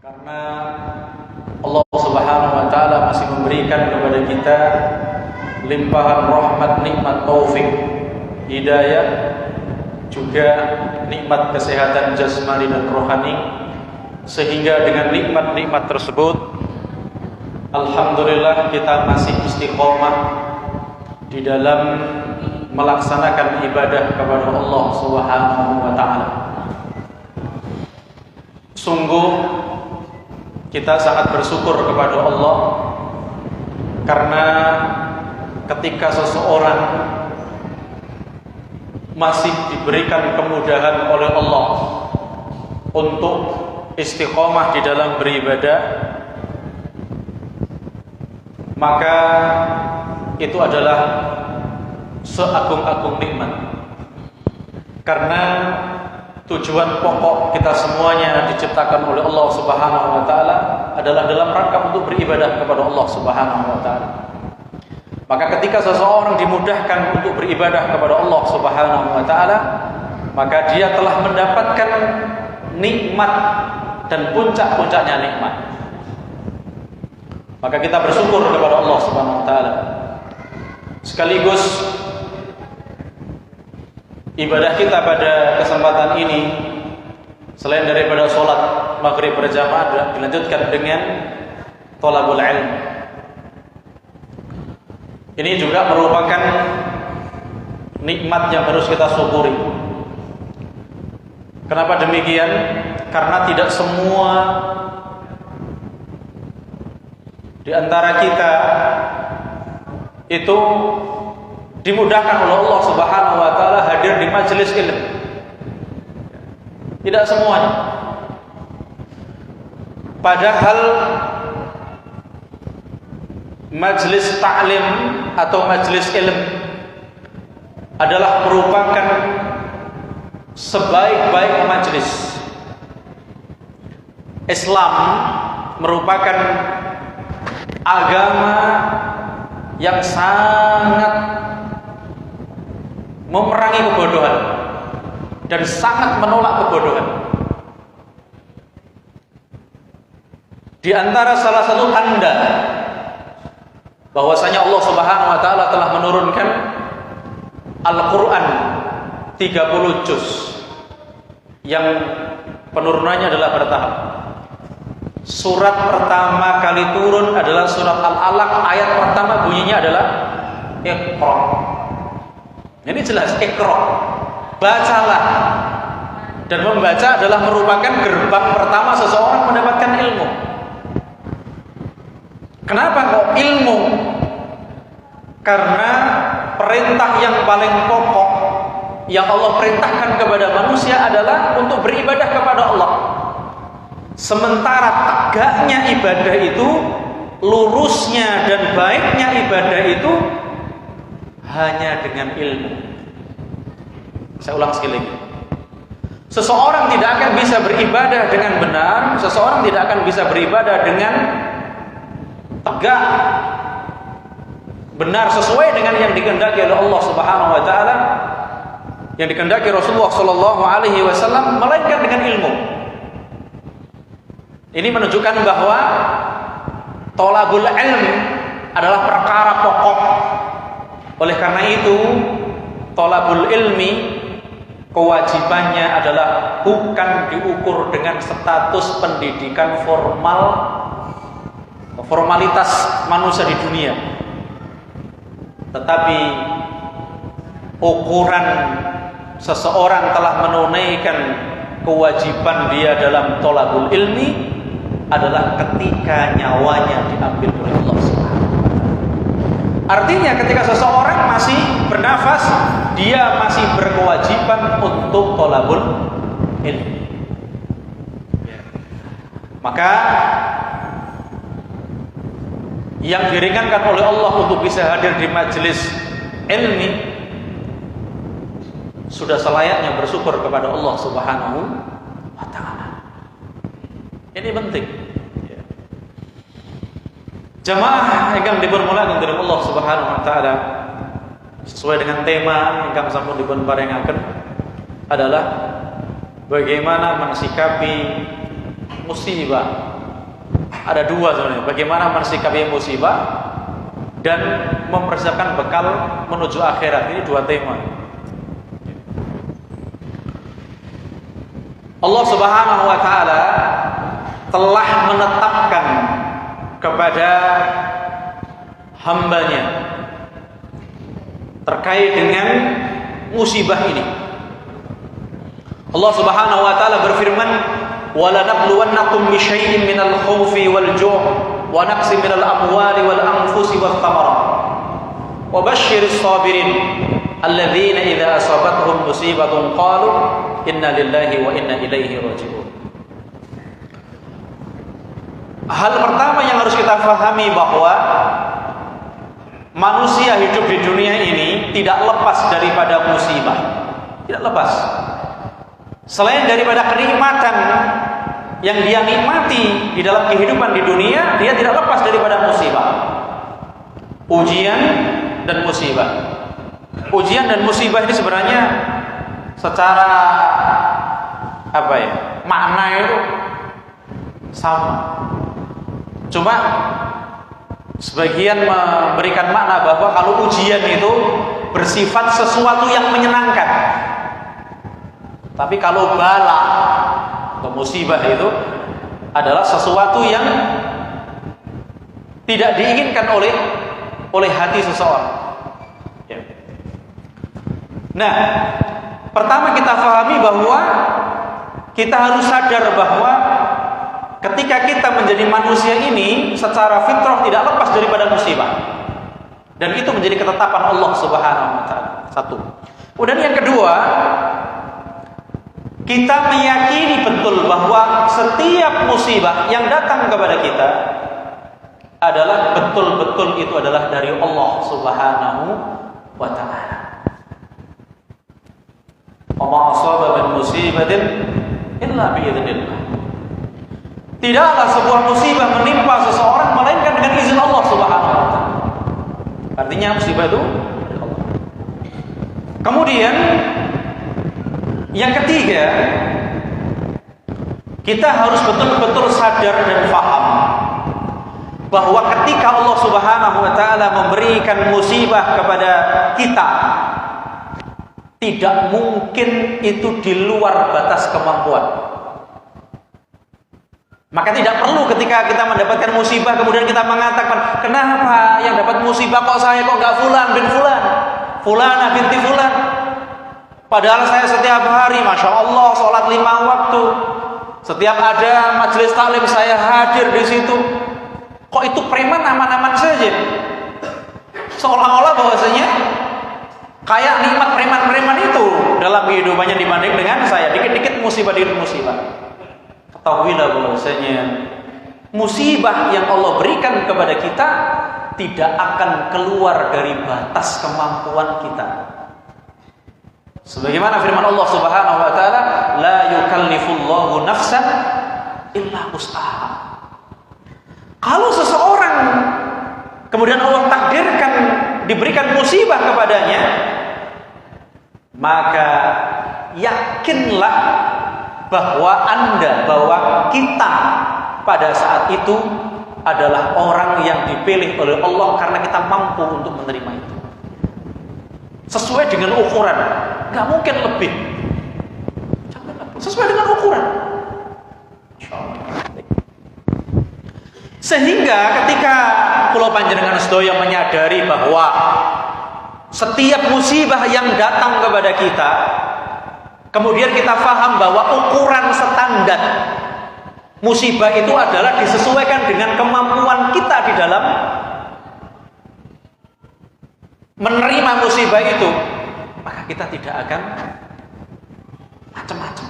Karena Allah Subhanahu wa taala masih memberikan kepada kita limpahan rahmat, nikmat, taufik, hidayah, juga nikmat kesehatan jasmani dan rohani, sehingga dengan nikmat-nikmat tersebut alhamdulillah kita masih istiqomah di dalam melaksanakan ibadah kepada Allah Subhanahu wa taala. Sungguh kita sangat bersyukur kepada Allah karena ketika seseorang masih diberikan kemudahan oleh Allah untuk istiqomah di dalam beribadah, maka itu adalah seagung-agung nikmat. Karena tujuan pokok kita semuanya diciptakan oleh Allah Subhanahu wa taala adalah dalam rangka untuk beribadah kepada Allah Subhanahu wa taala. Maka ketika seseorang dimudahkan untuk beribadah kepada Allah Subhanahu wa taala, maka dia telah mendapatkan nikmat dan puncak-puncaknya nikmat. Maka kita bersyukur kepada Allah Subhanahu wa taala. Sekaligus ibadah kita pada kesempatan ini, selain daripada sholat maghrib berjamaah, dilanjutkan dengan thalabul ilm. Ini juga merupakan nikmat yang harus kita syukuri. Kenapa demikian? Karena tidak semua di antara kita itu dimudahkan oleh Allah Subhanahu wa taala hadir di majelis ilmu. Tidak semuanya. Padahal majelis ta'lim atau majelis ilmu adalah merupakan sebaik-baik majelis. Islam merupakan agama yang sangat memerangi kebodohan dan sangat menolak kebodohan. Di antara salah satu tanda bahwasanya Allah Subhanahu wa taala telah menurunkan Al-Qur'an 30 juz yang penurunannya adalah bertahap. Surat pertama kali turun adalah surat Al-Alaq, ayat pertama bunyinya adalah Iqra. Ini jelas Iqra, bacalah. Dan membaca adalah merupakan gerbang pertama seseorang mendapatkan ilmu. Kenapa kok ilmu? Karena perintah yang paling pokok yang Allah perintahkan kepada manusia adalah untuk beribadah kepada Allah. Sementara tegaknya ibadah itu, lurusnya dan baiknya ibadah itu hanya dengan ilmu. Saya ulang sekali lagi. Seseorang tidak akan bisa beribadah dengan benar, seseorang tidak akan bisa beribadah dengan tegak, benar sesuai dengan yang dikehendaki oleh Allah Subhanahu wa taala, yang dikehendaki Rasulullah sallallahu alaihi wasallam, melainkan dengan ilmu. Ini menunjukkan bahwa thalabul ilm adalah perkara pokok. Oleh karena itu, thalabul ilmi kewajibannya adalah bukan diukur dengan status pendidikan formal, formalitas manusia di dunia, tetapi ukuran seseorang telah menunaikan kewajiban dia dalam thalabul ilmi adalah ketika nyawanya diambil oleh Allah Subhanahu wa taala. Artinya ketika seseorang masih bernafas, dia masih berkewajiban untuk thalabul ilmi. Maka yang diringankan oleh Allah untuk bisa hadir di majelis ilmi sudah selayaknya bersyukur kepada Allah Subhanahu wa taala. Ini penting. Jamaah ingkang dipunmuliakan dening Allah Subhanahu wa taala, sesuai dengan tema ingkang sampun dipun paringaken adalah bagaimana mensikapi musibah Ada dua sebenarnya, bagaimana mensikapi musibah dan mempersiapkan bekal menuju akhirat. Ini dua tema. Allah Subhanahu wa taala telah menetapkan kepada hambanya terkait dengan musibah ini. Allah Subhanahu wa taala berfirman, "Wala nabluwannakum bi syai'in minal khaufi wal ju' wa naqsin minal amwali wal anfusi wath thamarat wa basyyiris sabirin alladzina idza asabatuhum musibatun qalu inna lillahi wa inna ilaihi raji'un." Hal pertama yang harus kita fahami bahwa manusia hidup di dunia ini tidak lepas daripada musibah. Tidak lepas. Selain daripada kenikmatan yang dia nikmati di dalam kehidupan di dunia, dia tidak lepas daripada musibah. Ujian dan musibah. Ujian dan musibah ini sebenarnya secara makna itu sama. Cuma sebagian memberikan makna bahwa kalau ujian itu bersifat sesuatu yang menyenangkan. Tapi kalau bala atau musibah itu adalah sesuatu yang tidak diinginkan oleh hati seseorang. Ya. Nah, pertama kita pahami bahwa kita harus sadar bahwa ketika kita menjadi manusia ini secara fitrah tidak lepas daripada musibah. Dan itu menjadi ketetapan Allah Subhanahu wa taala. Satu. Kemudian yang kedua, kita meyakini betul bahwa setiap musibah yang datang kepada kita adalah betul-betul itu adalah dari Allah Subhanahu wa taala. Wa ma asaba min musibatin illa bi idznillah. Tidaklah sebuah musibah menimpa seseorang melainkan dengan izin Allah Subhanahu wa taala. Artinya musibah itu dari Allah. Kemudian yang ketiga, kita harus betul-betul sadar dan paham bahwa ketika Allah Subhanahu wa taala memberikan musibah kepada kita, tidak mungkin itu di luar batas kemampuan. Maka tidak perlu ketika kita mendapatkan musibah kemudian kita mengatakan, kenapa yang dapat musibah kok saya, kok enggak fulan bin fulan, fulana binti fulan. Padahal saya setiap hari, Masya Allah, sholat 5 waktu. Setiap ada majelis taklim saya hadir di situ. Kok itu preman aman-aman saja? Seolah-olah bahwasanya kayak nikmat preman-preman itu dalam kehidupannya dibanding dengan saya. Dikit-dikit musibah dikit musibah. Ketahuilah bahwasanya musibah yang Allah berikan kepada kita tidak akan keluar dari batas kemampuan kita. Sebagaimana firman Allah Subhanahu wa taala, la yukallifullahu nafsan illa wus'aha. Kalau seseorang kemudian Allah takdirkan diberikan musibah kepadanya, maka yakinlah bahwa kita pada saat itu adalah orang yang dipilih oleh Allah karena kita mampu untuk menerima itu. Sesuai dengan ukuran, nggak mungkin lebih. Sesuai dengan ukuran. Sehingga ketika kula panjenengan sedaya menyadari bahwa setiap musibah yang datang kepada kita, kemudian kita paham bahwa ukuran standar musibah itu adalah disesuaikan dengan kemampuan kita di dalam menerima musibah itu, maka kita tidak akan macam-macam.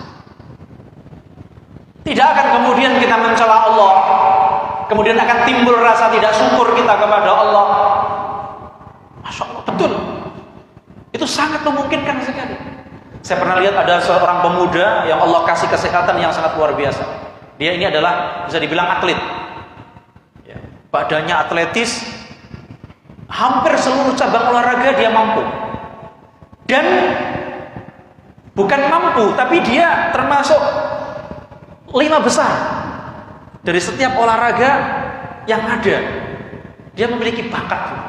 Tidak akan kemudian kita mencela Allah, kemudian akan timbul rasa tidak syukur kita kepada Allah. Masya Allah, betul. Itu sangat memungkinkan sekali. Saya pernah lihat ada seorang pemuda yang Allah kasih kesehatan yang sangat luar biasa. Dia ini adalah bisa dibilang atlet. Badannya atletis, hampir seluruh cabang olahraga dia mampu. Dan bukan mampu, tapi dia termasuk 5 besar Dari setiap olahraga yang ada, dia memiliki bakat.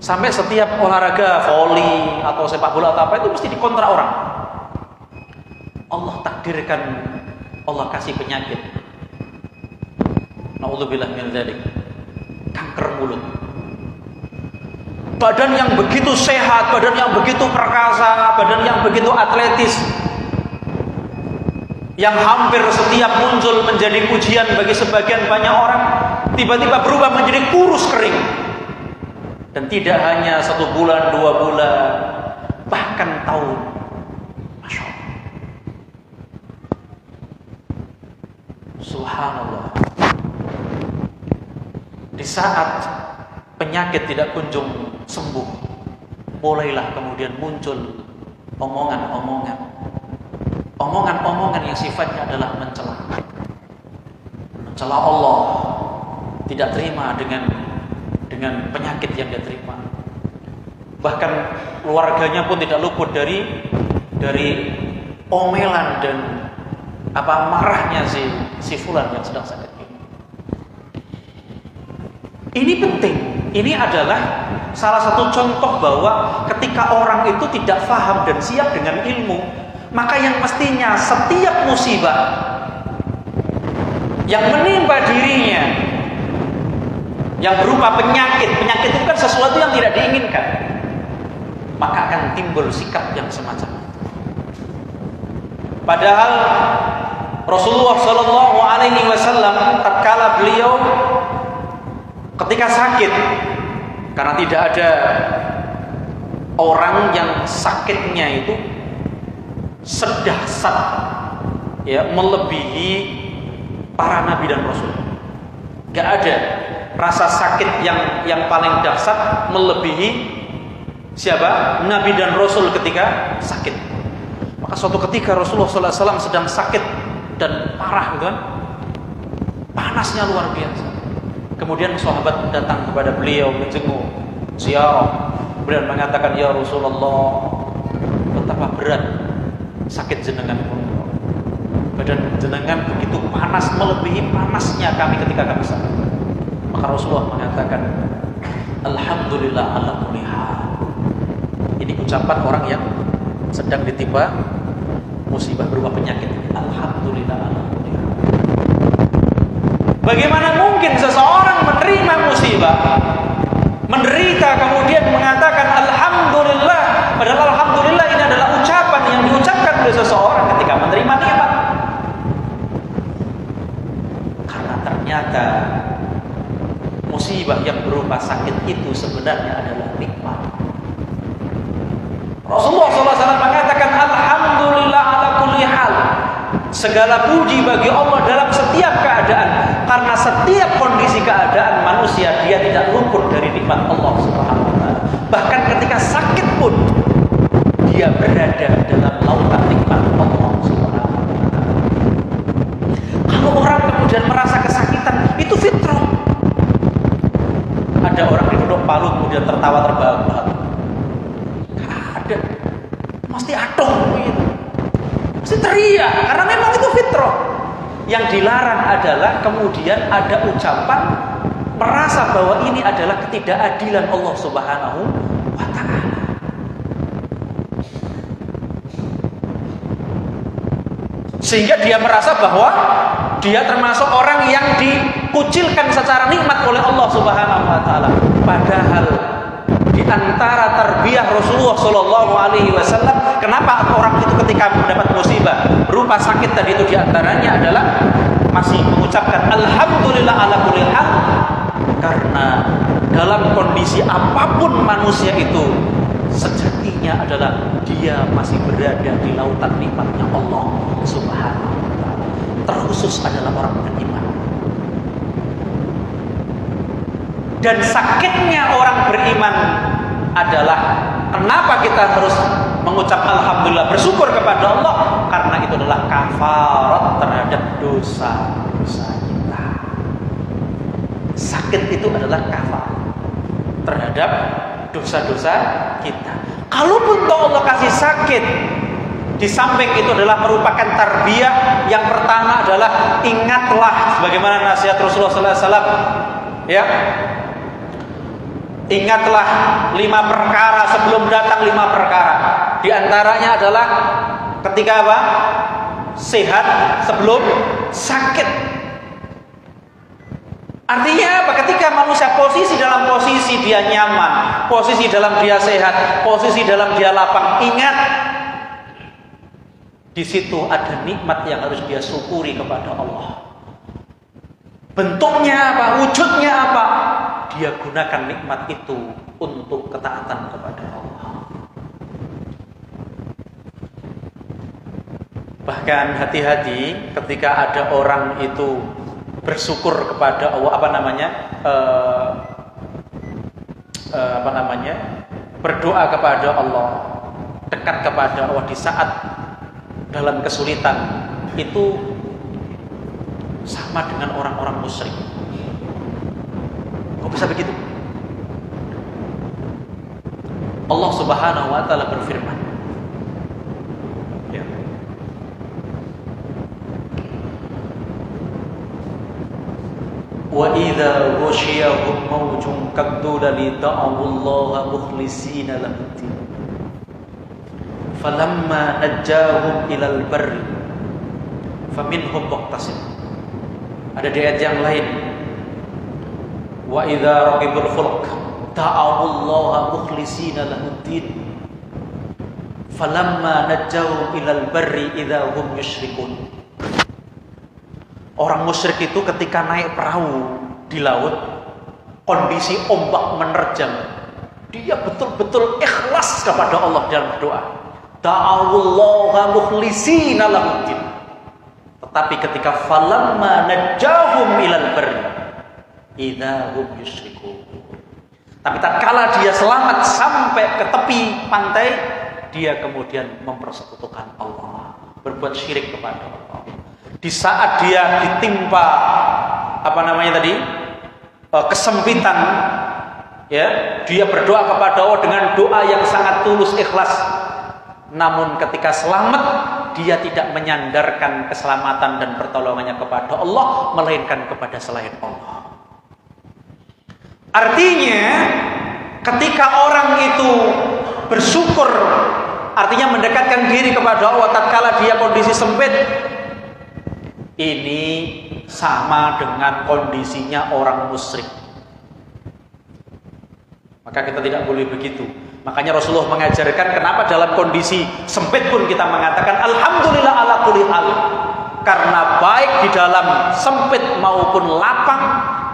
Sampai setiap olahraga voli atau sepak bola atau apa itu mesti dikontrak orang. Allah takdirkan, Allah kasih penyakit. Na'udzubillah min dzalik. Kanker mulut. Badan yang begitu sehat, badan yang begitu perkasa, badan yang begitu atletis, yang hampir setiap muncul menjadi pujian bagi sebagian banyak orang, tiba-tiba berubah menjadi kurus kering. Dan tidak hanya 1 bulan, 2 bulan, bahkan tahun. Masya Allah. Subhanallah. Di saat penyakit tidak kunjung sembuh, mulailah kemudian muncul omongan yang sifatnya adalah mencela Allah, tidak terima dengan penyakit yang dia terima. Bahkan keluarganya pun tidak luput dari omelan dan marahnya si fulan yang sedang sakit ini. Ini penting. Ini adalah salah satu contoh bahwa ketika orang itu tidak paham dan siap dengan ilmu, maka yang mestinya setiap musibah yang menimpa dirinya, yang berupa penyakit itu kan sesuatu yang tidak diinginkan, maka akan timbul sikap yang semacam itu. Padahal Rasulullah Shallallahu Alaihi Wasallam tatkala beliau ketika sakit, karena tidak ada orang yang sakitnya itu sedahsyat melebihi para nabi dan rasul. Gak ada rasa sakit yang paling dahsyat melebihi siapa? Nabi dan rasul ketika sakit. Maka suatu ketika Rasulullah SAW sedang sakit dan parah gitu kan, panasnya luar biasa. Kemudian sahabat datang kepada beliau menjenguk, ziarah. Beliau mengatakan, ya Rasulullah, betapa berat sakit jenengan. Badan jenengan begitu panas, melebihi panasnya kami ketika kami sakit. Maka Rasulullah mengatakan, alhamdulillah ala kulli hal. Ini ucapan orang yang sedang ditimpa musibah berupa penyakit. Alhamdulillah ala kulli hal. Bagaimana mungkin seseorang menerima musibah, menderita, kemudian mengatakan alhamdulillah, padahal alhamdulillah ini adalah ucapan yang diucapkan oleh seseorang ketika menerima nikmat. Karena ternyata musibah yang berupa sakit itu sebenarnya adalah nikmat. Rasulullah SAW mengatakan alhamdulillah ala kulli hal. Segala puji bagi Allah dalam setiap keadaan, karena setiap kondisi keadaan manusia dia tidak luput dari nikmat Allah Subhanahu wa taala. Bahkan ketika sakit pun dia berada dalam lautan nikmat Allah Subhanahu wa taala. Kalau orang kemudian merasa kesakitan, itu fitrah. Ada orang duduk palu kemudian tertawa terbahak-bahak. Ada. Mesti aduh gitu. Mesti teriak, karena memang itu fitrah. Yang dilarang adalah kemudian ada ucapan merasa bahwa ini adalah ketidakadilan Allah Subhanahu wa taala. Sehingga dia merasa bahwa dia termasuk orang yang dikucilkan secara nikmat oleh Allah Subhanahu wa taala. Padahal di antara tarbiyah Rasulullah Shallallahu Alaihi Wasallam, kenapa orang itu ketika mendapat musibah berupa sakit tadi itu diantaranya adalah masih mengucapkan alhamdulillah ala kulli hal, karena dalam kondisi apapun manusia itu sejatinya adalah dia masih berada di lautan nikmatnya Allah Subhanahu wa taala. Terkhusus adalah orang beriman. Dan sakitnya orang beriman adalah kenapa kita harus mengucap alhamdulillah, bersyukur kepada Allah, karena itu adalah kafarat terhadap dosa-dosa kita. Sakit itu adalah kafarat terhadap dosa-dosa kita. Kalaupun Allah kasih sakit, Di samping itu adalah merupakan tarbiyah. Yang pertama adalah ingatlah, sebagaimana nasihat Rasulullah SAW, ya, ingatlah 5 perkara sebelum datang 5 perkara. Di antaranya adalah ketika apa? Sehat sebelum sakit. Artinya apa? Ketika manusia dalam posisi dia nyaman, posisi dalam dia sehat, posisi dalam dia lapang, ingat, di situ ada nikmat yang harus dia syukuri kepada Allah. Bentuknya apa? Wujudnya apa? Dia gunakan nikmat itu untuk ketaatan kepada Allah. Bahkan hati-hati ketika ada orang itu bersyukur kepada Allah, berdoa kepada Allah, dekat kepada Allah di saat dalam kesulitan, itu sama dengan orang-orang musyrik. Kok bisa begitu? Allah Subhanahu wa taala berfirman, ya. Wa idza ghasyiyahum mawjun kadulali ta'allaha mukhlishina lahu falamma najjahum ilal barri faminhum muqtasid. Ada di ayat yang lain, wa idza raqibul fulk ta'allaha mukhlishina lahuddin falamma najjahum ilal barri idza hum yusyrikun. Orang musyrik itu ketika naik perahu di laut, kondisi ombak menerjang, dia betul-betul ikhlas kepada Allah dalam berdoa. Ta'awullaha mukhlishina lahuddin. Tetapi ketika falamma najjahum ilal barri idza hum yusyrikun. Tapi tatkala dia selamat sampai ke tepi pantai, dia kemudian mempersekutukan Allah, berbuat syirik kepada Allah. Di saat dia ditimpa kesempitan, ya, dia berdoa kepada Allah dengan doa yang sangat tulus, ikhlas. Namun ketika selamat, dia tidak menyandarkan keselamatan dan pertolongannya kepada Allah, melainkan kepada selain Allah. Artinya ketika orang itu bersyukur, artinya mendekatkan diri kepada Allah tatkala dia kondisi sempit, ini sama dengan kondisinya orang musyrik. Maka kita tidak boleh begitu. Makanya Rasulullah mengajarkan kenapa dalam kondisi sempit pun kita mengatakan alhamdulillah ala kulli hal. Karena baik di dalam sempit maupun lapang,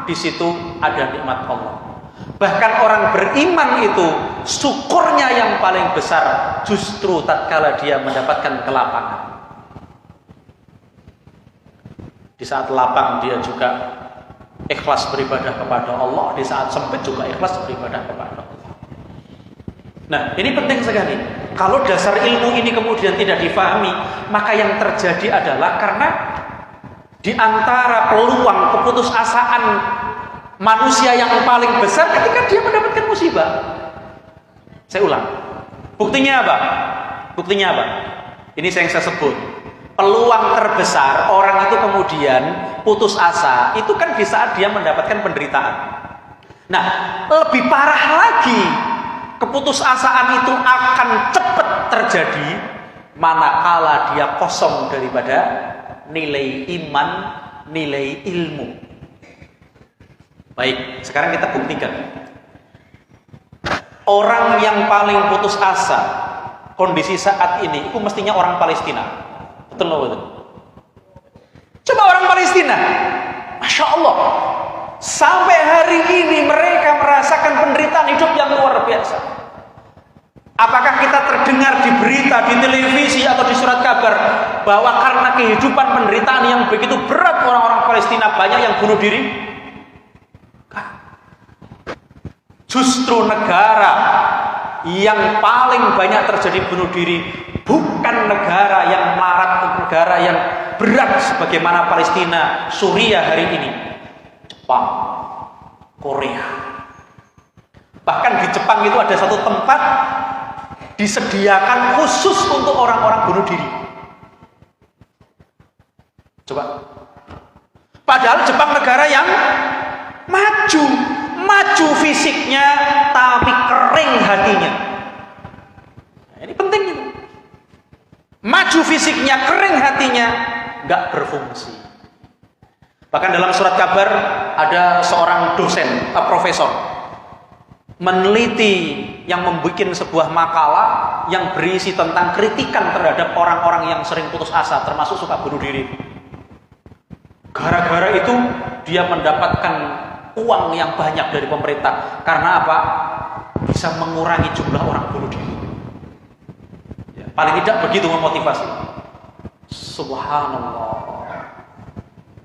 di situ ada nikmat Allah. Bahkan orang beriman itu syukurnya yang paling besar justru tatkala dia mendapatkan kelapangan. Di saat lapang dia juga ikhlas beribadah kepada Allah, di saat sempit juga ikhlas beribadah kepada Allah. Nah, ini penting sekali. Kalau dasar ilmu ini kemudian tidak difahami, maka yang terjadi adalah karena di antara peluang keputusasaan manusia yang paling besar ketika dia mendapatkan musibah. Saya ulang. Buktinya apa? Buktinya apa? Ini yang saya sebut. Peluang terbesar orang itu kemudian putus asa, itu kan di saat dia mendapatkan penderitaan. Nah, lebih parah lagi, keputusasaan itu akan cepat terjadi manakala dia kosong daripada nilai iman, nilai ilmu. Baik, sekarang kita buktikan. Orang yang paling putus asa kondisi saat ini itu mestinya orang Palestina. Betul loh, betul. Coba orang Palestina, Masya Allah, sampai hari ini mereka merasakan penderitaan hidup yang luar biasa. Apakah kita terdengar di berita, di televisi atau di surat kabar bahwa karena kehidupan penderitaan yang begitu berat orang-orang Palestina banyak yang bunuh diri? Justru negara yang paling banyak terjadi bunuh diri bukan negara yang marak, negara yang berat sebagaimana Palestina, Suriah hari ini. Jepang, Korea. Bahkan di Jepang itu ada satu tempat disediakan khusus untuk orang-orang bunuh diri. Coba. Padahal Jepang negara yang maju fisiknya tapi kering hatinya. Nah, ini penting itu. Maju fisiknya, kering hatinya, nggak berfungsi. Bahkan dalam surat kabar ada seorang dosen, profesor, meneliti yang membuat sebuah makalah yang berisi tentang kritikan terhadap orang-orang yang sering putus asa, termasuk suka bunuh diri. Gara-gara itu dia mendapatkan uang yang banyak dari pemerintah. Karena apa? Bisa mengurangi jumlah orang bunuh diri. Ya, paling tidak begitu memotivasi. Subhanallah.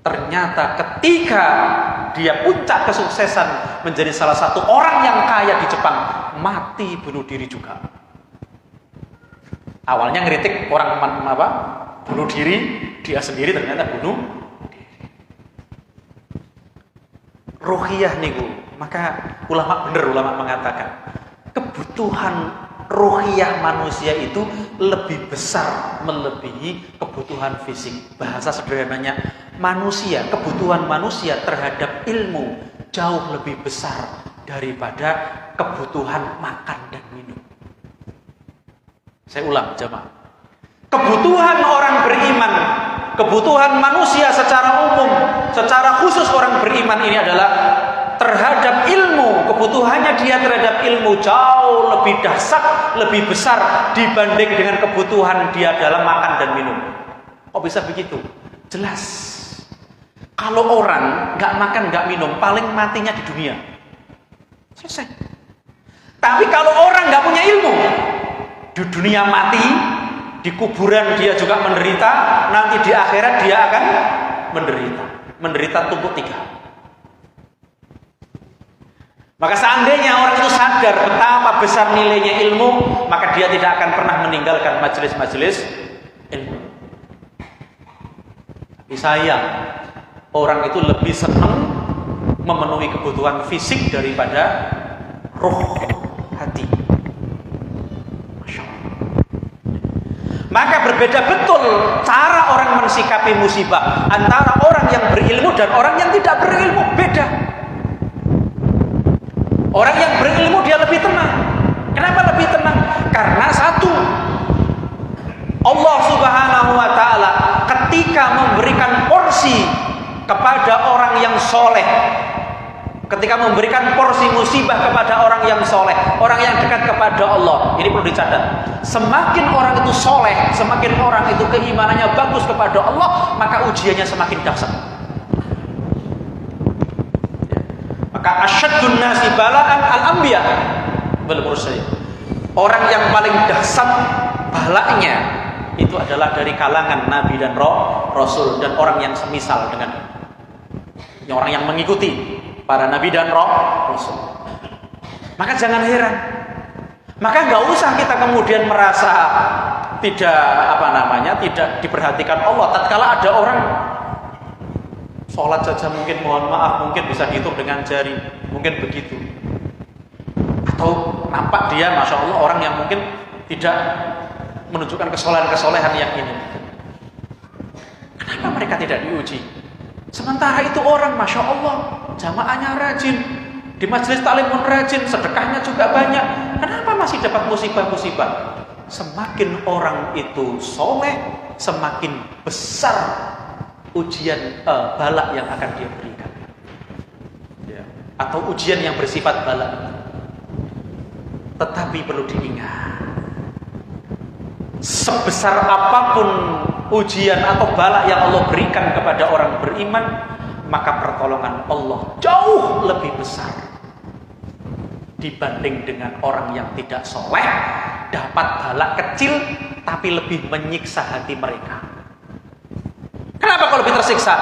Ternyata ketika dia puncak kesuksesan menjadi salah satu orang yang kaya di Jepang, mati bunuh diri juga. Awalnya ngeritik orang bunuh diri, dia sendiri ternyata bunuh. Ruhiyah niku, maka ulama mengatakan kebutuhan ruhiyah manusia itu lebih besar melebihi kebutuhan fisik. Bahasa sederhananya, kebutuhan manusia terhadap ilmu jauh lebih besar daripada kebutuhan makan dan minum. Saya ulang, jemaah. Kebutuhan orang beriman, kebutuhan manusia secara umum, secara khusus orang beriman ini adalah terhadap ilmu. Kebutuhannya dia terhadap ilmu jauh lebih dahsyat, lebih besar dibanding dengan kebutuhan dia dalam makan dan minum. Kok bisa begitu? Jelas. Kalau orang nggak makan nggak minum, paling matinya di dunia. Selesai. Tapi kalau orang nggak punya ilmu, di dunia mati, di kuburan dia juga menderita, nanti di akhirat dia akan menderita tumpuk 3. Maka seandainya orang itu sadar betapa besar nilainya ilmu, maka dia tidak akan pernah meninggalkan majelis-majelis ilmu. Tapi sayang, orang itu lebih senang memenuhi kebutuhan fisik daripada roh hati. Maka berbeda betul cara orang mensikapi musibah antara orang yang berilmu dan orang yang tidak berilmu. Beda. Orang yang berilmu dia lebih tenang. Kenapa lebih tenang? Karena satu, Allah Subhanahu wa ta'ala ketika memberikan porsi kepada orang yang soleh, ketika memberikan porsi musibah kepada orang yang soleh, orang yang dekat kepada Allah, ini perlu dicatat. Semakin orang itu soleh, semakin orang itu keimanannya bagus kepada Allah, maka ujiannya semakin dahsyat. Maka asyaddun nasi bala'an al-anbiya wal mursalin. Orang yang paling dahsyat balaknya itu adalah dari kalangan nabi dan rasul dan orang yang semisal dengan orang yang mengikuti para nabi dan rasul. Maka jangan heran. Maka nggak usah kita kemudian merasa tidak diperhatikan Allah. Tatkala ada orang sholat saja mungkin mohon maaf mungkin bisa dihitung dengan jari, mungkin begitu. Atau nampak dia masya Allah orang yang mungkin tidak menunjukkan kesolehan yang ini. Kenapa mereka tidak diuji? Sementara itu orang masya Allah jamaahnya rajin, di majelis taklim pun rajin, sedekahnya juga banyak. Kenapa masih dapat musibah-musibah? Semakin orang itu soleh, semakin besar ujian balak yang akan dia berikan, ya. Atau ujian yang bersifat balak. Tetapi perlu diingat, sebesar apapun ujian atau balak yang Allah berikan kepada orang beriman, maka pertolongan Allah jauh lebih besar dibanding dengan orang yang tidak soleh, dapat balak kecil tapi lebih menyiksa hati mereka. Kenapa kalau lebih tersiksa?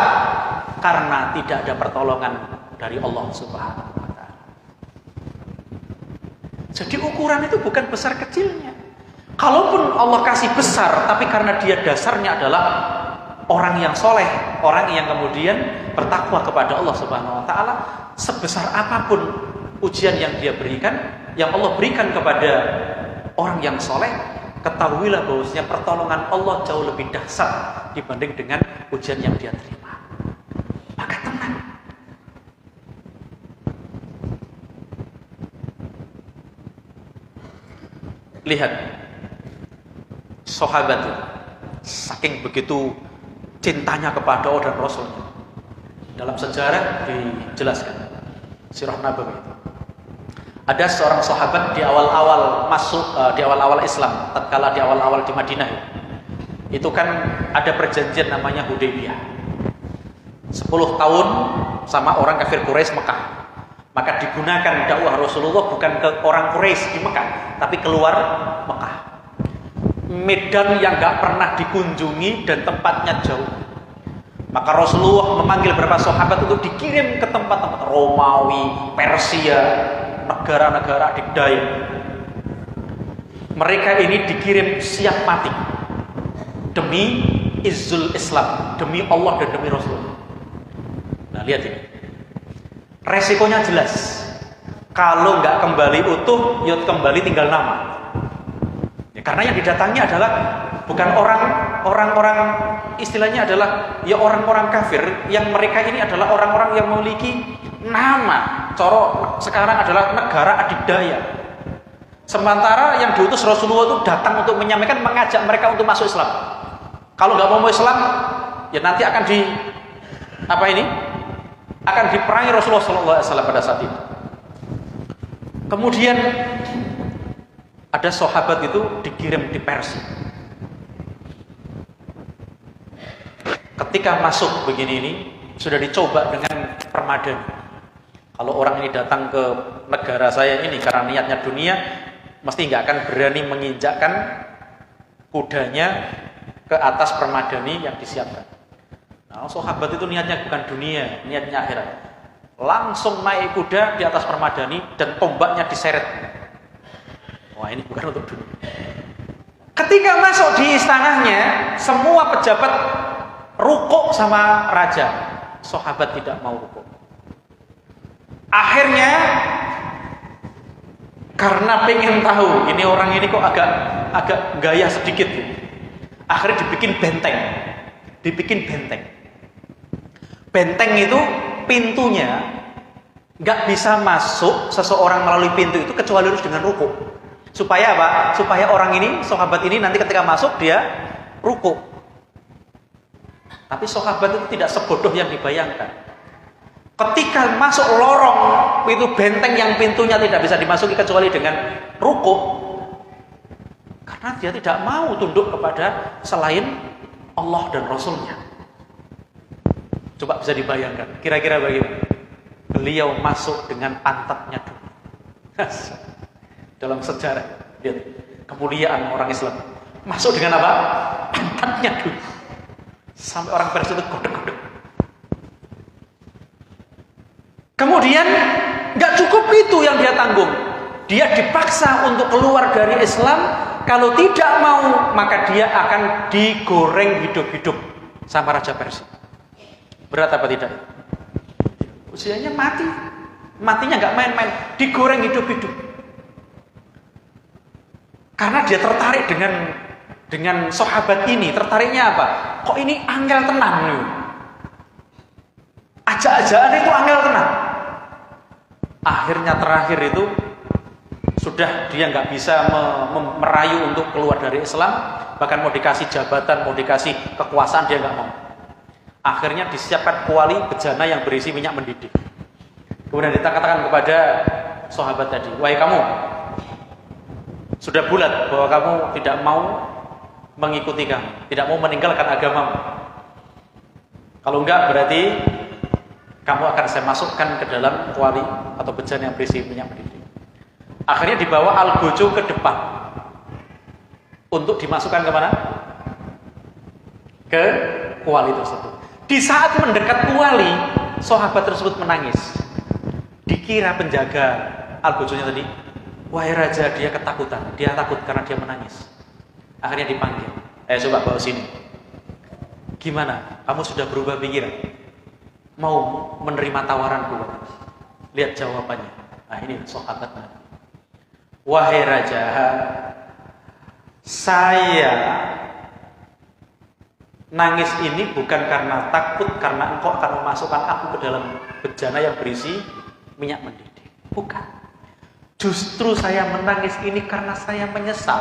Karena tidak ada pertolongan dari Allah Subhanahu wa ta'ala. Jadi ukuran itu bukan besar kecilnya. Kalaupun Allah kasih besar, tapi karena dia dasarnya adalah orang yang soleh, orang yang kemudian bertakwa kepada Allah Subhanahu wa ta'ala, sebesar apapun ujian yang dia berikan, yang Allah berikan kepada orang yang soleh, ketahuilah bahwasanya pertolongan Allah jauh lebih dahsyat dibanding dengan ujian yang dia terima. Maka tenang. Lihat sahabat itu, saking begitu cintanya kepada Allah dan Rasulnya. Dalam sejarah dijelaskan Sirah Nabawi itu. Ada seorang sahabat di awal-awal di awal-awal Islam, tatkala di awal-awal di Madinah itu kan ada perjanjian namanya Hudaybiyah. 10 tahun sama orang kafir Quraisy Mekah. Maka digunakan dakwah Rasulullah bukan ke orang Quraisy di Mekah, tapi keluar Mekah. Medan yang gak pernah dikunjungi dan tempatnya jauh. Maka Rasulullah memanggil beberapa sahabat untuk dikirim ke tempat-tempat Romawi, Persia, negara-negara adidaya. Mereka ini dikirim siap mati demi izzul Islam, demi Allah dan demi Rasulullah. Nah, lihat ini. Resikonya jelas. Kalau nggak kembali utuh, ya kembali tinggal nama. Ya, karena yang didatangi adalah bukan orang-orang istilahnya adalah ya orang-orang kafir, yang mereka ini adalah orang-orang yang memiliki nama. Coro sekarang adalah negara adidaya. Sementara yang diutus Rasulullah itu datang untuk menyampaikan, mengajak mereka untuk masuk Islam. Kalau nggak mau Islam, ya nanti akan akan diperangi Rasulullah SAW pada saat itu. Kemudian ada sahabat itu dikirim di Persia. Ketika masuk begini ini sudah dicoba dengan permadani. Kalau orang ini datang ke negara saya ini karena niatnya dunia, mesti nggak akan berani menginjakkan kudanya ke atas permadani yang disiapkan. Nah, sahabat itu niatnya bukan dunia, niatnya akhirat. Langsung naik kuda di atas permadani dan tombaknya diseret. Wah, ini bukan untuk dunia. Ketika masuk di istananya, semua pejabat rukuk sama raja. Sahabat tidak mau rukuk. Akhirnya karena pengen tahu ini orang ini kok agak gaya sedikit, akhirnya dibikin benteng. Benteng itu pintunya nggak bisa masuk seseorang melalui pintu itu kecuali harus dengan rukuk. Supaya apa? Supaya orang ini, sahabat ini nanti ketika masuk dia rukuk. Tapi sahabat itu tidak sebodoh yang dibayangkan. Ketika masuk lorong itu benteng yang pintunya tidak bisa dimasuki kecuali dengan rukuk, karena dia tidak mau tunduk kepada selain Allah dan Rasulnya. Coba bisa dibayangkan, kira-kira bagaimana? Beliau masuk dengan pantatnya dulu. Dalam sejarah, lihat kemuliaan orang Islam. Masuk dengan apa? Pantatnya dulu. Sampai orang Persia itu kodek-kodek. Kemudian nggak cukup itu yang dia tanggung. Dia dipaksa untuk keluar dari Islam. Kalau tidak mau, maka dia akan digoreng hidup-hidup sama Raja Persia. Berat apa tidak? Usianya mati. Matinya nggak main-main, digoreng hidup-hidup. Karena dia tertarik dengan sahabat ini. Tertariknya apa? Kok ini angel tenang nih? Ajak-ajakan itu angel tenang. Akhirnya terakhir itu sudah dia nggak bisa merayu untuk keluar dari Islam, bahkan mau dikasih jabatan, mau dikasih kekuasaan dia nggak mau. Akhirnya disiapkan kuali bejana yang berisi minyak mendidih. Kemudian dikatakan kepada sahabat tadi, wahai kamu, sudah bulat bahwa kamu tidak mau mengikuti kami, tidak mau meninggalkan agamamu. Kalau enggak berarti kamu akan saya masukkan ke dalam kuali atau bejana yang berisi minyak mendidih. Akhirnya dibawa Algojo ke depan untuk dimasukkan kemana? Ke kuali tersebut. Di saat mendekat kuali, sahabat tersebut menangis. Dikira penjaga Algojonya tadi, wahai raja, dia ketakutan, dia takut karena dia menangis. Akhirnya dipanggil, coba bawa sini. Gimana? Kamu sudah berubah pikiran? Mau menerima tawaranku? Lihat jawabannya. Nah, ini sahabat. Wahai raja, Saya nangis ini bukan karena takut karena engkau akan memasukkan aku ke dalam bejana yang berisi minyak mendidih. Bukan. Justru saya menangis ini karena saya menyesal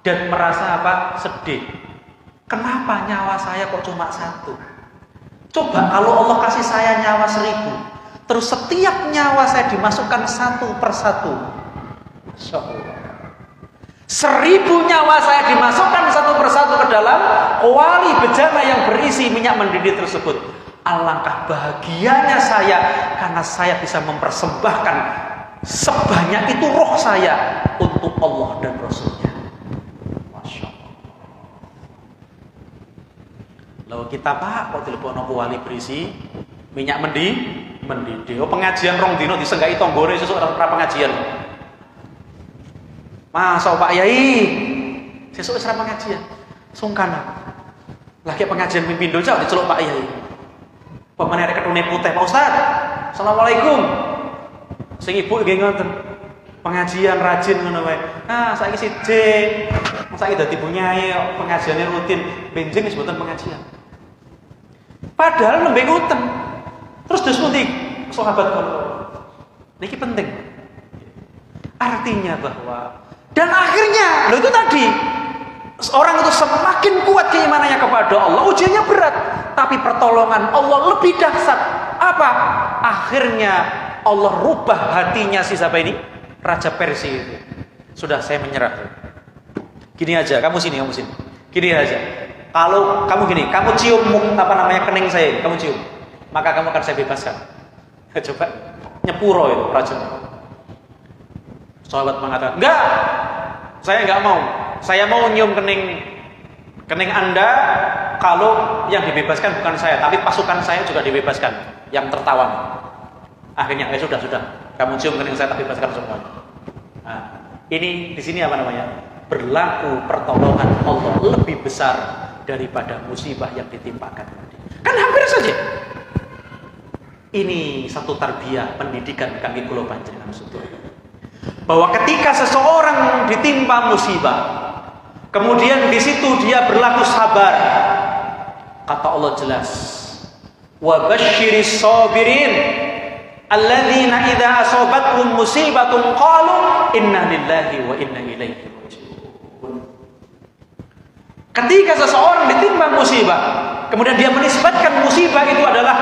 dan merasa apa? Sedih. Kenapa nyawa saya kok cuma satu? Coba kalau Allah kasih saya nyawa 1000, terus setiap nyawa saya dimasukkan satu persatu. Masya Allah. 1000 nyawa saya dimasukkan satu persatu ke dalam kuali bejana yang berisi minyak mendidih tersebut. Alangkah bahagianya saya karena saya bisa mempersembahkan sebanyak itu roh saya untuk Allah dan Rasulnya. Masya Allah. Lalu kita Pak, kok telepon kuali berisi minyak mendidih. Oh, pengajian rong dino disenggai tonggone sesuk ora pengajian. Masa Pak Yai, sesuk wis ora pengajian. Sungkan aku. Lagi pengajian pimpindo jauh diceluk Pak Yai. Pemene arek ketune putih, Pak Ustaz. Assalamualaikum. Sing ibu nggih ngoten. Pengajian rajin ngono wae. Ah, saiki siji. Saiki dadi bunyai pengajiane rutin. Benjing wis mboten pengajian. Padahal nembe ngoten. Terus dus pundi sahabat kula. Niki penting. Artinya bahwa dan akhirnya, itu tadi orang itu semakin kuat keimanannya kepada Allah, ujiannya berat, tapi pertolongan Allah lebih dahsyat. Apa? Akhirnya Allah rubah hatinya si siapa ini? Raja Persia itu. Sudah saya menyerah. Gini aja, kamu sini. Gini aja. Kalau kamu gini, kamu cium kening saya, kamu cium, maka kamu akan saya bebaskan. Coba nyepuro itu raja. Sahabat mengatakan, enggak, saya enggak mau. Saya mau nyium kening Anda kalau yang dibebaskan bukan saya, tapi pasukan saya juga dibebaskan, yang tertawan. Akhirnya, sudah. Kamu cium kening saya, tapi bebaskan semuanya. Nah, ini di sini apa namanya? Berlaku pertolongan Allah lebih besar daripada musibah yang ditimpakan. Kan hampir saja. Ini satu tarbiyah pendidikan kami kula panjenengan sedaya. Bahwa ketika seseorang ditimpa musibah, kemudian di situ dia berlaku sabar, kata Allah jelas, wa basyiris sabirin alladzina idza asabathum musibatun qalu inna lillahi wa inna ilaihi raji'un. Ketika seseorang ditimpa musibah, kemudian dia menisbatkan musibah itu adalah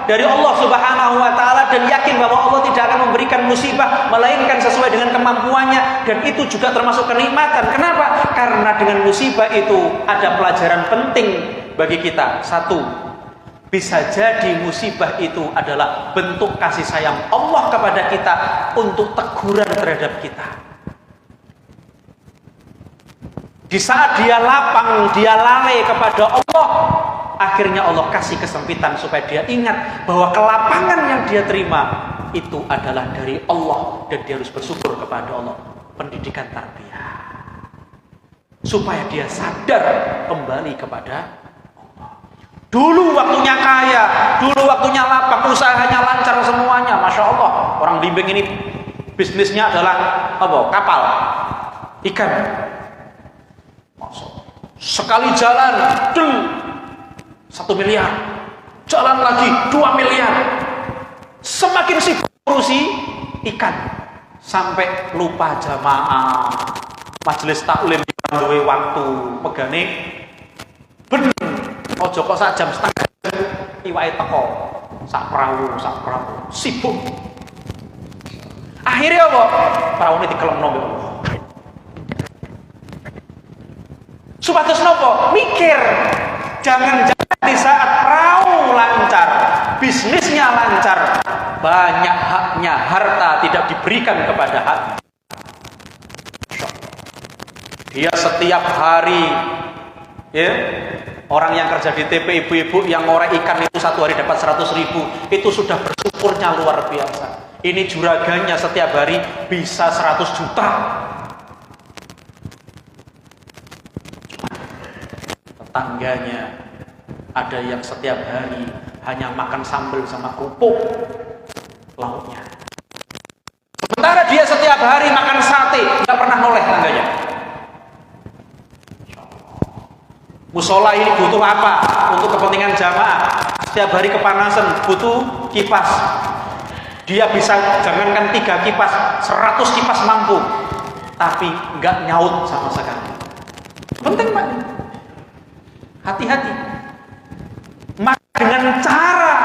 dari Allah Subhanahu wa taala dan yakin bahwa Allah tidak akan memberikan musibah melainkan sesuai dengan kemampuannya, dan itu juga termasuk kenikmatan. Kenapa? Karena dengan musibah itu ada pelajaran penting bagi kita. Satu, bisa jadi musibah itu adalah bentuk kasih sayang Allah kepada kita untuk teguran terhadap kita. Di saat dia lapang, dia lalai kepada Allah, akhirnya Allah kasih kesempitan supaya dia ingat bahwa kelapangan yang dia terima itu adalah dari Allah dan dia harus bersyukur kepada Allah. Pendidikan tarbiyah supaya dia sadar kembali kepada Allah. Dulu waktunya kaya, dulu waktunya lapang, usahanya lancar semuanya, Masya Allah. Orang Blimbing ini bisnisnya adalah apa? Kapal ikan. Sekali jalan, 1 miliar, jalan lagi 2 miliar. Semakin sibuk urusi ikan sampai lupa jamaah, majelis taklim duwe waktu pegane bener. Ojo kok sak jam setengah iwake teko, sak perahu sibuk. Akhirnya apa? Perahu ini dikelemno mbek Allah. Supados nopo? Mikir. Jangan-jangan di saat perahu lancar, bisnisnya lancar, banyak haknya, harta tidak diberikan kepada hak. Dia setiap hari, ya, orang yang kerja di TP, ibu-ibu yang ngorek ikan itu satu hari dapat 100.000, itu sudah bersyukurnya luar biasa. Ini juragannya setiap hari bisa 100 juta. Tetangganya ada yang setiap hari hanya makan sambal sama kerupuk lauknya. Sementara dia setiap hari makan sate, nggak pernah noleh tangganya. Musola ini butuh apa untuk kepentingan jamaah? Setiap hari kepanasan, butuh kipas. Dia bisa jangankan 3 kipas, 100 kipas mampu, tapi nggak nyaut sama sekali. Penting Pak, hati-hati. Maka dengan cara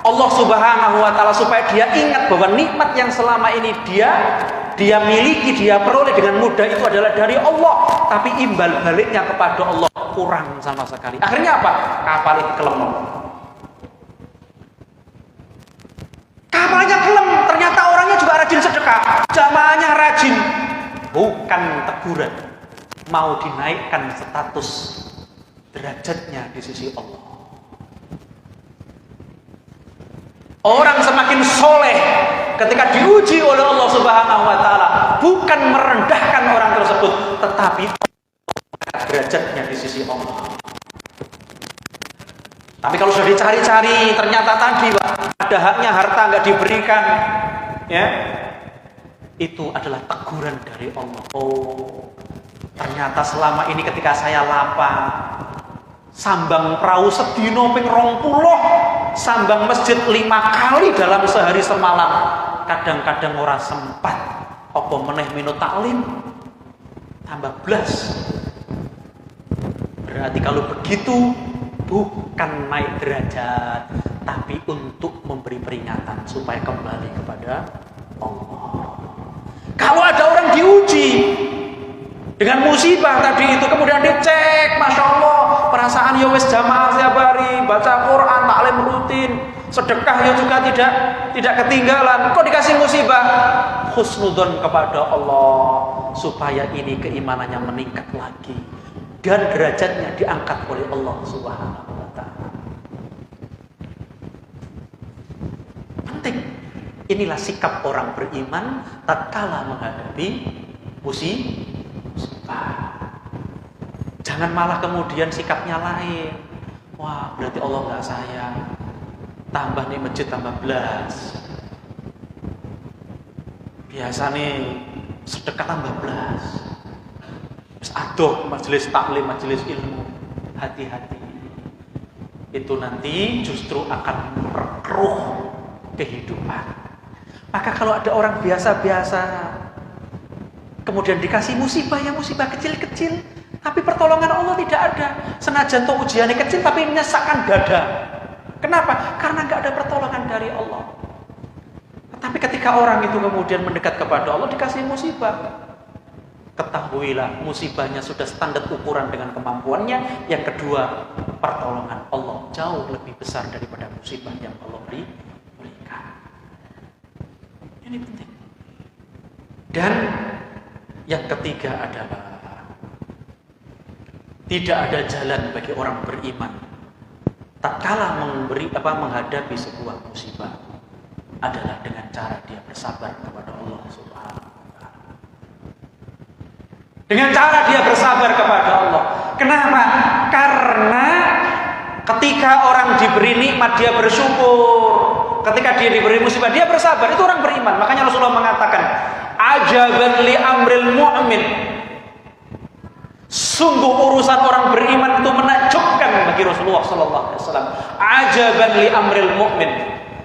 Allah Subhanahu wa Ta'ala supaya dia ingat bahwa nikmat yang selama ini dia miliki, dia peroleh dengan mudah itu adalah dari Allah, tapi imbal baliknya kepada Allah kurang sama sekali. Akhirnya apa? Kapal itu kelemot. Kapalnya kelem, ternyata orangnya juga rajin sedekah, jamaahnya rajin. Bukan teguran, mau dinaikkan status derajatnya di sisi Allah. Orang semakin soleh ketika diuji oleh Allah Subhanahu wa Ta'ala, bukan merendahkan orang tersebut, tetapi derajatnya di sisi Allah. Tapi kalau sudah dicari-cari, ternyata tadi Pak, ada haknya harta nggak diberikan, ya, itu adalah teguran dari Allah. Oh, ternyata selama ini ketika saya lapar, sambang perahu sedino ping 20, sambang masjid 5 kali dalam sehari semalam, kadang-kadang ora sempat apa meneh minut taklim tambah blas. Berarti kalau begitu bukan naik derajat, tapi untuk memberi peringatan supaya kembali kepada Allah. Kalau ada orang diuji dengan musibah tadi itu, kemudian dicek, Masya Allah, perasaan ya wis jamaah setiap hari, baca Quran, taklim rutin, sedekah ya juga tidak ketinggalan, kok dikasih musibah? Husnudzon kepada Allah supaya ini keimanannya meningkat lagi dan derajatnya diangkat oleh Allah Subhanahu wa Ta'ala. Penting. Inilah sikap orang beriman tatkala menghadapi musibah. Jangan malah kemudian sikapnya lain. Wah, berarti Allah nggak sayang. Tambah nih masjid tambah belas. Biasa nih sedekah tambah belas. Aduh, majelis taklim, majelis ilmu. Hati-hati. Itu nanti justru akan memperkeruh kehidupan. Maka kalau ada orang biasa-biasa kemudian dikasih musibah, yang musibah kecil-kecil, tapi pertolongan Allah tidak ada. Senajan tuh ujiannya kecil tapi menyesakkan dada. Kenapa? Karena nggak ada pertolongan dari Allah. Tapi ketika orang itu kemudian mendekat kepada Allah dikasih musibah, ketahuilah musibahnya sudah standar ukuran dengan kemampuannya. Yang kedua, pertolongan Allah jauh lebih besar daripada musibah yang Allah berikan. Ini penting. Dan yang ketiga adalah tidak ada jalan bagi orang beriman tatkala menghadapi sebuah musibah adalah dengan cara dia bersabar kepada Allah Subhanahu wa Ta'ala. Dengan cara dia bersabar kepada Allah. Kenapa? Karena ketika orang diberi nikmat dia bersyukur, ketika dia diberi musibah dia bersabar, itu orang beriman. Makanya Rasulullah mengatakan, ajaban li amril mu'min. Sungguh urusan orang beriman itu menakjubkan bagi Rasulullah sallallahu alaihi wasallam. Ajaban li amril mu'min.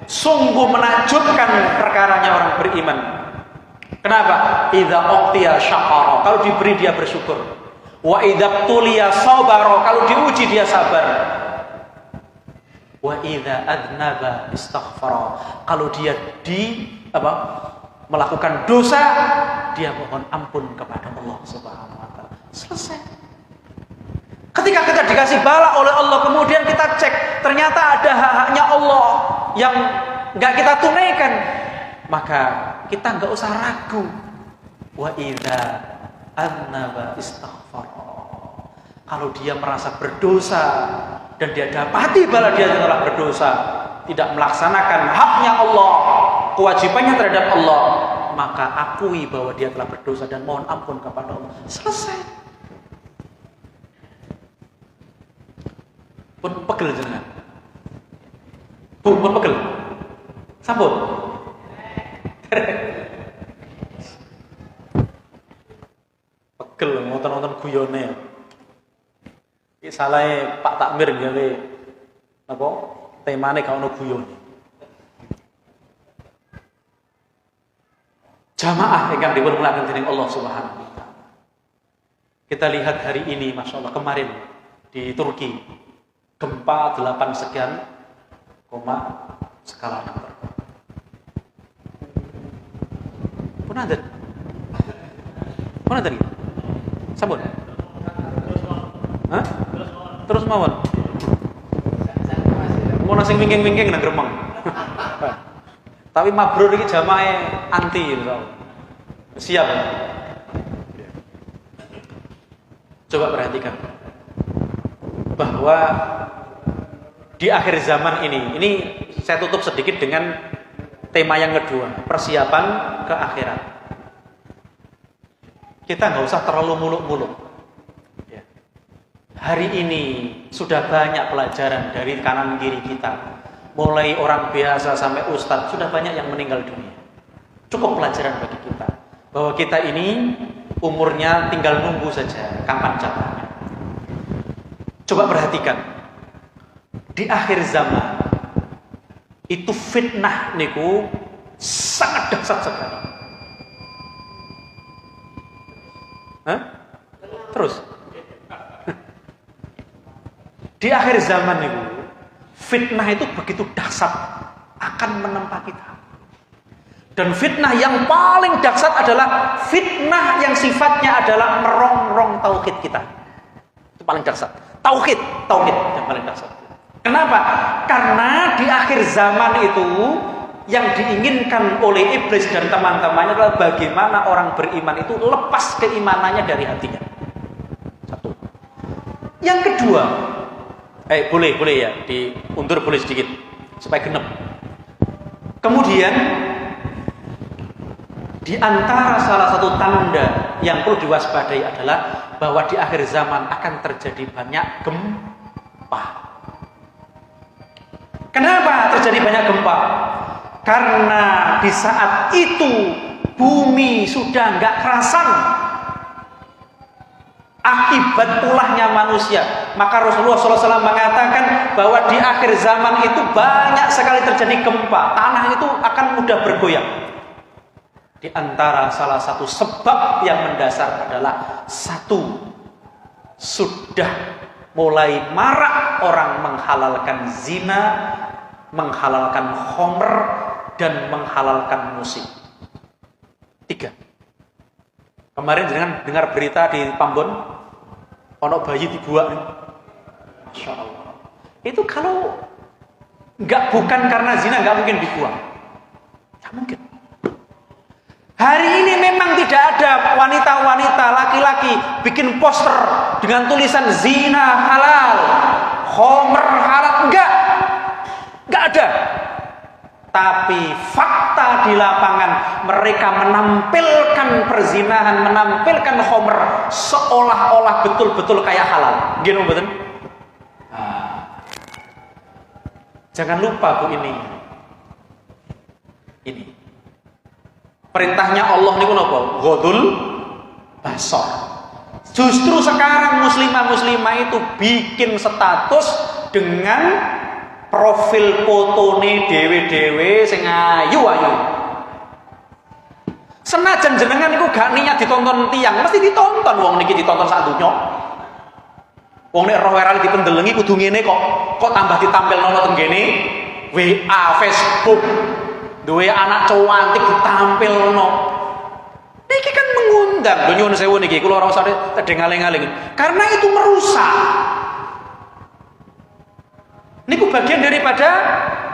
Sungguh menakjubkan perkaranya orang beriman. Kenapa? Idza uqtiya syakara. Kalau diberi dia bersyukur. Wa idza tuliya sabara. Kalau diuji dia sabar. Wa idza adnaba istaghfara. Kalau dia melakukan dosa, dia mohon ampun kepada Allah Subhanahu wa Ta'ala. Selesai. Ketika kita dikasih bala oleh Allah, kemudian kita cek, ternyata ada hak-haknya Allah yang nggak kita tunaikan, maka kita nggak usah ragu. Wa idza annaba istaghfara. Kalau dia merasa berdosa dan dia dapati bala dia telah berdosa, tidak melaksanakan haknya Allah, kewajibannya terhadap Allah, maka akui bahwa dia telah berdosa dan mohon ampun kepada Allah. Selesai. Pun pegel jenengan. Pun pegel. Sampun. Pegel nonton guyone. Iki salah Pak Takmir gawe apa temane gak ono guyon. Jamaah ingkang dipun muliaken dening Allah Subhanahu wa taala. Kita lihat hari ini Masya Allah, kemarin di Turki gempa 8 sekian skala Richter. Pun ada gitu. Sampun. Hah? Terus mawon. Mau nasi wingking-wingking nang gremeng. Tapi mabrur iki jamaah anti insyaallah. Siap ya? Coba perhatikan bahwa di akhir zaman ini saya tutup sedikit dengan tema yang kedua, persiapan ke akhirat. Kita nggak usah terlalu muluk-muluk. Ya. Hari ini sudah banyak pelajaran dari kanan kiri kita. Mulai orang biasa sampai ustadz, sudah banyak yang meninggal dunia. Cukup pelajaran bagi kita bahwa kita ini umurnya tinggal nunggu saja kapan jatuhnya. Coba perhatikan, di akhir zaman itu fitnah niku sangat dahsyat sekali. Hah? Terus di akhir zaman niku fitnah itu begitu dahsyat akan menempa kita. Dan fitnah yang paling dahsyat adalah fitnah yang sifatnya adalah merongrong tauhid kita. Itu paling dahsyat. Tauhid yang paling dahsyat. Kenapa? Karena di akhir zaman itu yang diinginkan oleh iblis dan teman-temannya adalah bagaimana orang beriman itu lepas keimanannya dari hatinya. Satu. Yang kedua, boleh ya, diundur boleh sedikit supaya genep. Kemudian di antara salah satu tanda yang perlu diwaspadai adalah bahwa di akhir zaman akan terjadi banyak gempa. Kenapa terjadi banyak gempa? Karena di saat itu bumi sudah nggak kerasan akibat ulahnya manusia. Maka Rasulullah SAW mengatakan bahwa di akhir zaman itu banyak sekali terjadi gempa. Tanah itu akan mudah bergoyang. Di antara salah satu sebab yang mendasar adalah satu, sudah mulai marak orang menghalalkan zina, menghalalkan khamr, dan menghalalkan musik. 3. Kemarin jangan dengar berita di Pambon, ono bayi dibuang. Masya Allah. Itu kalau bukan karena zina nggak mungkin dibuang. Nggak mungkin. Hari ini memang tidak ada wanita-wanita laki-laki bikin poster dengan tulisan zina halal, khamr halal, enggak ada. Tapi fakta di lapangan mereka menampilkan perzinahan, menampilkan khamr seolah-olah betul-betul kayak halal. Gini betul? Jangan lupa Bu ini. Perintahnya Allah niku napa? Ghadul basar. Justru sekarang muslimah itu bikin status dengan profil fotone dewe-dewe sing ayu-ayu. Senajan jenengan niku gak niat ditonton tiyang, mesti ditonton wong niki ditonton sak donya. Wong nek roh werane dipendelengi kudu ngene kok tambah ditampilno teng kene WA, Facebook. Duwe anak cantik ditampilno. Niki kan mengundang. Lho nyuwun sewu niki kula ora usah tedeng-aling-aling. Karena itu merusak. Niku bagian daripada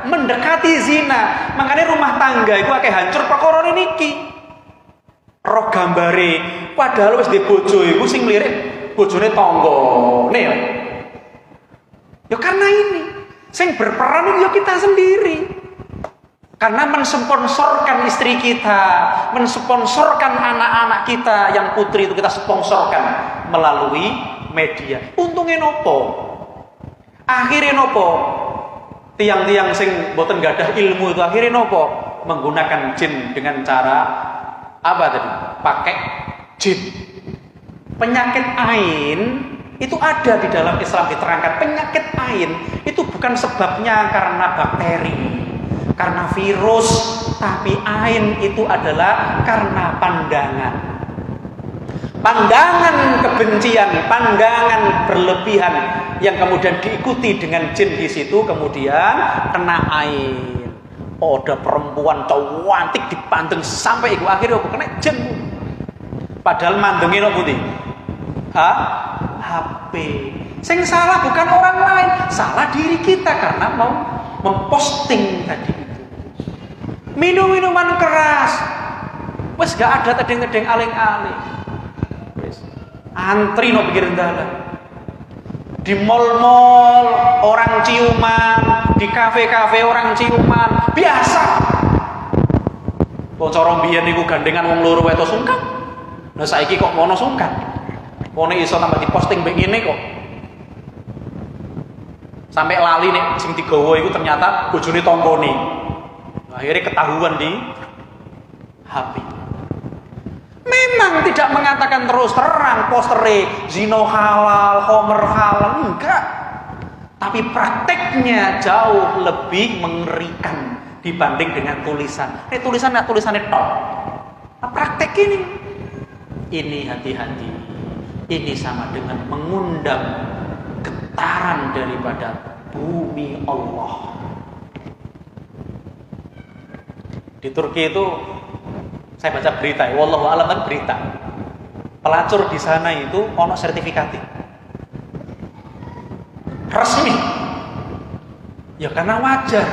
mendekati zina. Makanya rumah tangga itu akeh hancur perkara niki. Roh gambare padahal wis di bojo iku sing mlirik bojone tanggane ya. Ya karena ini sing berperan itu ya kita sendiri. Karena mensponsorkan istri kita, mensponsorkan anak-anak kita yang putri itu kita sponsorkan melalui media. Untungnya nopo? Akhirnya nopo? Tiang-tiang sing boten gadah ilmu itu akhirnya nopo? Menggunakan jin dengan cara apa tadi? Pakai jin. Penyakit ain Itu ada di dalam Islam diterangkan. Penyakit ain itu bukan sebabnya karena bakteri, karena virus, tapi ain itu adalah karena pandangan. Pandangan kebencian, pandangan berlebihan yang kemudian diikuti dengan jin di situ, kemudian kena ain. Oh, ada perempuan cantik dipanteng sampai iku akhirnya aku kena jin. Padahal mandengin apa putih? HP. Sing salah bukan orang lain, salah diri kita karena mau memposting tadi itu. Minum-minuman keras, wes gak ada tedeng-tedeng aling-aling. Antri no pinggir dalan. Di mall-mall orang ciuman, di kafe-kafe orang ciuman, biasa. Wong cara mbiyen niku gandengan wong loro weto sungkan. Lah saiki kok mono sungkan. Wong iso tambah diposting mbek ngene kok. Sampai lali nek sing digawa iku ternyata bojone tongkone. Akhirnya ketahuan di HP. Memang tidak mengatakan terus terang postere zina halal, khamr halal, enggak. Tapi prakteknya jauh lebih mengerikan dibanding dengan tulisan. Tulisannya tok. Nah, praktek ini hati-hati. Ini sama dengan mengundang getaran daripada bumi Allah. Di Turki itu saya baca berita, wallahu a'lam kan berita. Pelacur di sana itu ono sertifikat. Resmi. Ya karena wajar.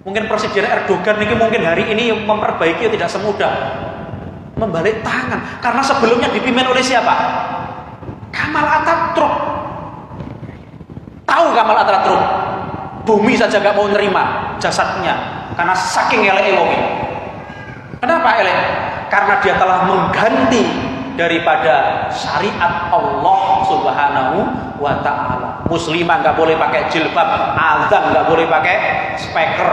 Mungkin Presiden Erdogan ini mungkin hari ini memperbaiki tidak semudah membalik tangan karena sebelumnya dipimpin oleh siapa? Kamal Atatürk. Tahu Kamal Atatürk? Bumi saja gak mau nerima jasadnya karena saking elek wonge. Kenapa elek? Karena dia telah mengganti daripada syariat Allah Subhanahu wa ta'ala. Muslimah nggak boleh pakai jilbab, azan nggak boleh pakai speaker.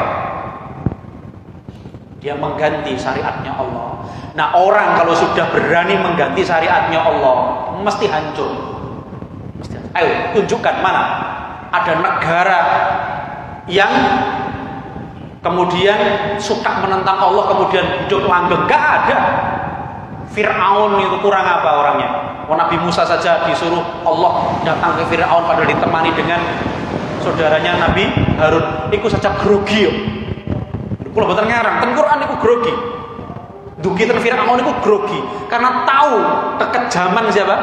Dia mengganti syariatnya Allah. Nah, orang kalau sudah berani mengganti syariatnya Allah, mesti hancur. Ayo, tunjukkan mana ada negara yang kemudian suka menentang Allah, kemudian hidup langgeng. Gak ada. Fir'aun itu kurang apa orangnya? Nabi Musa saja disuruh Allah datang ke Fir'aun padahal ditemani dengan saudaranya Nabi Harun. Iku saja grogi. Kalau boten ngarang, ten Quran iku grogi. Dugi ten Fir'aun iku grogi karena tahu kekejaman siapa?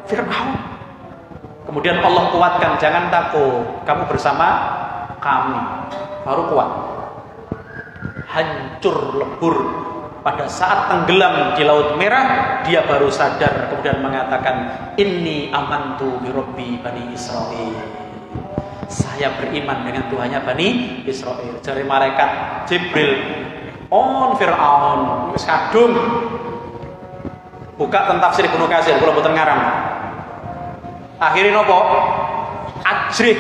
Fir'aun. Kemudian Allah kuatkan, jangan takut, kamu bersama kami. Baru kuat. Hancur lebur. Pada saat tenggelam di Laut Merah, dia baru sadar, kemudian mengatakan, Inni amantu bi Rabbi Bani Israil. Saya beriman dengan Tuhannya Bani Israil. Dari malaikat Jibril, on Fir'aun, wis kadung. Buka tentang tafsir Ibnu Katsir, kula mboten ngarang. Akhirnya nopo? Ajrih.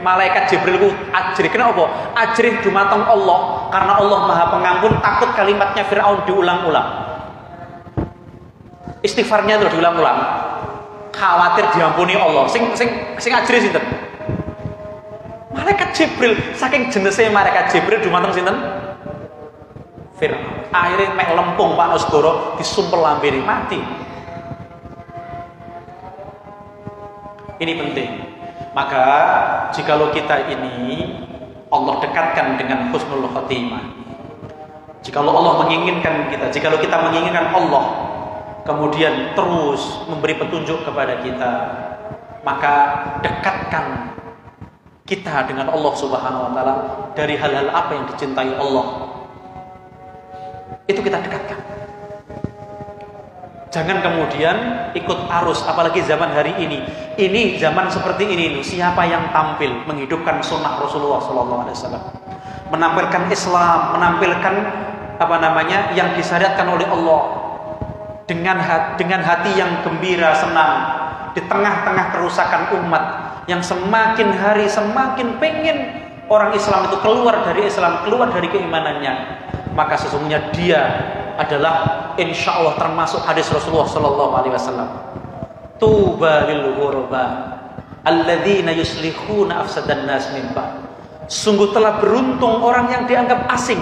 Malaikat Jibril itu ajrih. Kenapa? Ajrih dumateng Allah karena Allah Maha Pengampun, takut kalimatnya Firaun diulang-ulang. Istighfarnya itu diulang-ulang. Khawatir diampuni Allah. Sing ajrih sinten? Malaikat Jibril. Saking jenisnya malaikat Jibril dumateng sinten? Firaun. Akhirnya mek lempung Pak Nasgoro disumpel lambene mati. Ini penting. Maka jikalau kita ini Allah dekatkan dengan husnul khotimah, jikalau Allah menginginkan kita, jikalau kita menginginkan Allah kemudian terus memberi petunjuk kepada kita, maka dekatkan kita dengan Allah Subhanahu wa ta'ala dari hal-hal apa yang dicintai Allah. Itu kita dekatkan. Jangan kemudian ikut arus, apalagi zaman hari ini. Ini zaman seperti ini, siapa yang tampil menghidupkan sunnah Rasulullah SAW, menampilkan Islam, menampilkan yang disyariatkan oleh Allah dengan hati yang gembira, senang di tengah-tengah kerusakan umat yang semakin hari semakin pengen orang Islam itu keluar dari Islam, keluar dari keimanannya, maka sesungguhnya dia adalah insya Allah termasuk hadis Rasulullah SAW. tuba lil ghuraba alladzina yuslihuna afsadan nas min ba'd. Sungguh telah beruntung orang yang dianggap asing,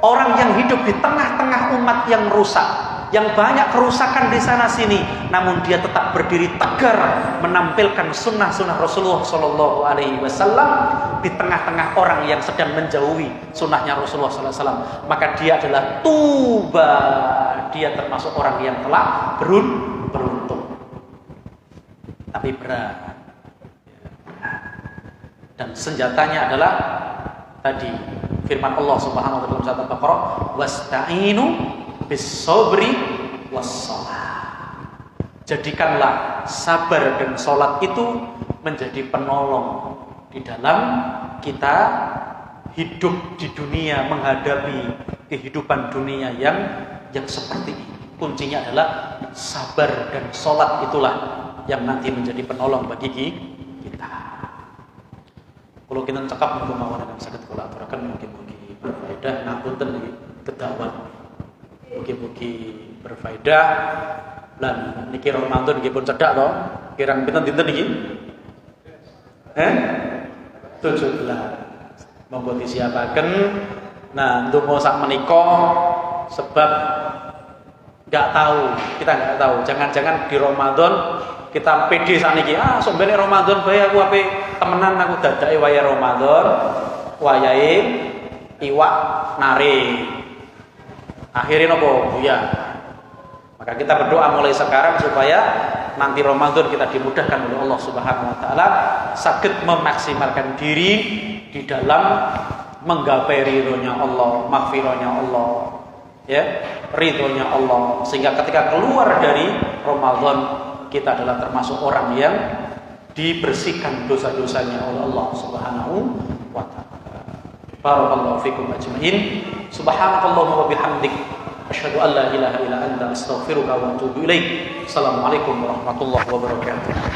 orang yang hidup di tengah-tengah umat yang rusak, yang banyak kerusakan di sana sini, namun dia tetap berdiri tegar menampilkan sunnah-sunnah Rasulullah Shallallahu Alaihi Wasallam di tengah-tengah orang yang sedang menjauhi sunnahnya Rasulullah Sallallahu Alaihi Wasallam. Maka dia adalah tuba, dia termasuk orang yang telah beruntung. Tapi berat. Dan senjatanya adalah tadi firman Allah Subhanahu wa taala dalam surat Al-Baqarah, wasta'inu bis-sabri was-shalah. Jadikanlah sabar dan salat itu menjadi penolong di dalam kita hidup di dunia, menghadapi kehidupan dunia yang seperti ini. Kuncinya adalah sabar dan salat, itulah yang nanti menjadi penolong bagi kita. Kalau kita cekap untuk mawon akan saged kula aturaken mugi-mugi berfaedah ngapunten iki kedawan. Mugi-mugi berfaedah lan niki Ramadan nggih pun cedhak to. Kirang pinten dinten iki? 17. Monggo disiapaken. Nah, ndonga sak menika sebab kita enggak tahu. Jangan-jangan di Ramadan kita pede saniki, sok ben Ramadan bae aku ape temenan aku dadake waya Ramadan, wayahe iwak nari. Akhirnya nopo? Ya. Maka kita berdoa mulai sekarang supaya nanti Ramadan kita dimudahkan oleh Allah Subhanahu wa taala saged memaksimalkan diri di dalam menggapai ridhonya Allah, maghfirahnya Allah, ya, ridhonya Allah, sehingga ketika keluar dari Ramadan kita adalah termasuk orang yang dibersihkan dosa-dosanya oleh Allah Subhanahu wa taala. Barakallahu fikum ajmain. Subhanakallahumma wa bihamdik asyhadu an la ilaha illa anta astaghfiruka wa atubu ilaik. Assalamualaikum warahmatullahi wabarakatuh.